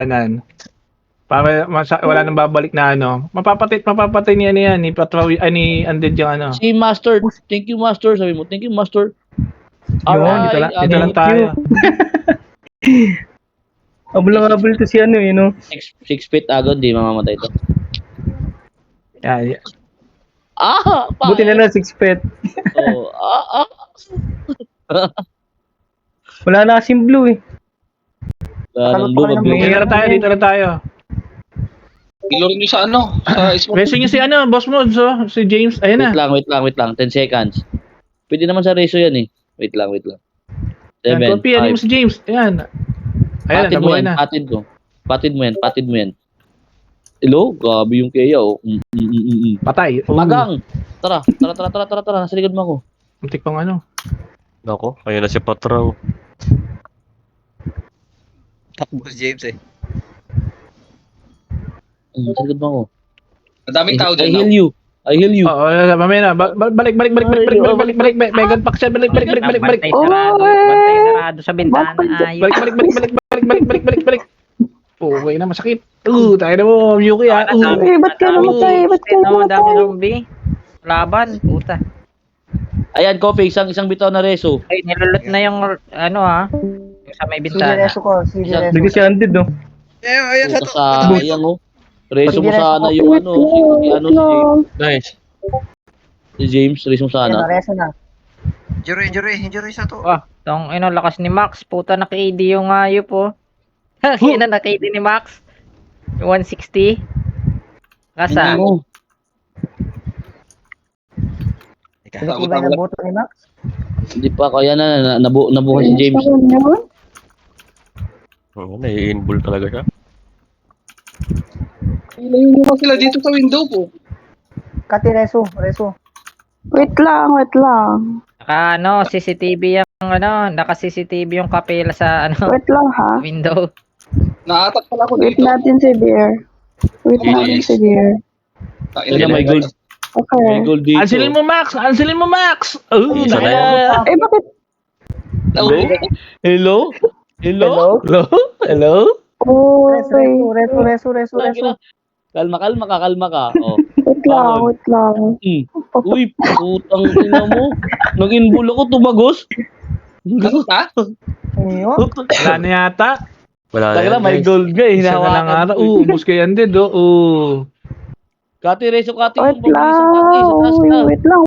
Kanan. Para wala nang babalik na ano. Mapapatay niya ni yan, ni Patrawi, ni Undead yung ano. Si Master, thank you Master, sabi mo. Thank you Master. Yun, dito lang tayo. Abul to si ano eh, no? 6 feet agad, di mamamatay to. Yeah. Buti na lang 6 feet. Oh, Wala na kasing blue eh. Nang blue, Dito na tayo. Ilorin nyo sa ano? Sa spot. Reso niyo si ano, Boss Mods, oh. Si James, ayun na. Wait lang. 10 seconds. Pwede naman sa reso yan eh. Wait lang. 7, Copy, ano mo si James. Ayan. Ayan, patid mo nabuhay yan, na. patid mo yan. Hello? Gabi yung kaya oh. Patay. Magang! Tara. Nasa likod mo ako. Muntik pang ano. Nako, ayun na si Patraw. Takbo si James eh. Nasa likod mo ako. Ang daming tao I dyan. heal you. Oo, mamaya na. Balik. Megan pack siya. Balik. Bantay sarado sa bintana. Ayun. Balik. Okay na, masakit. Tayo na mo, Yuki ha. Ba't ka namatay? Dami zombie. Laban, puta. Ayan, Coffee, isang bitaw na reso. Ay, nilulot na yung ano ha. Yung sa may bintana. Hindi si Undead, no? Ayan, Puta sa ayan oh. Reso mo sana yung ano, si James. Nice. Si James, reso mo sana. Injury sa to. Tong lakas ni Max. Puta, naka-AD yung hayop po. Naka-AD ni Max. 160. Kasa. Ano? Hindi pa, kaya nabuhay si James. Oo, nai-inbull talaga siya. Ilorin nyo sila dito sa window po. Wait lang. Naka CCTV naka-CCTV yung kapela sa Wait lang ha. window. Na-attack pala ako Wait dito. natin si Bear. Ayun na, may gold. Okay. May gold dito. Ansilin mo, Max. Isa na yun. Eh, bakit? Hello? Oh, okay. Kalma ka. Oh. Wait lang. Uy, putang ina mo. Nag-inbull ako, tumagos. Ano ta? Wala na yata. Wala na Tagala, yan, may guys. gold ka eh. Isa na lang ata. Ubus kay Undead, oh. Kati, reso kati. Wait Pabilisan kati, sa taas ka. lang.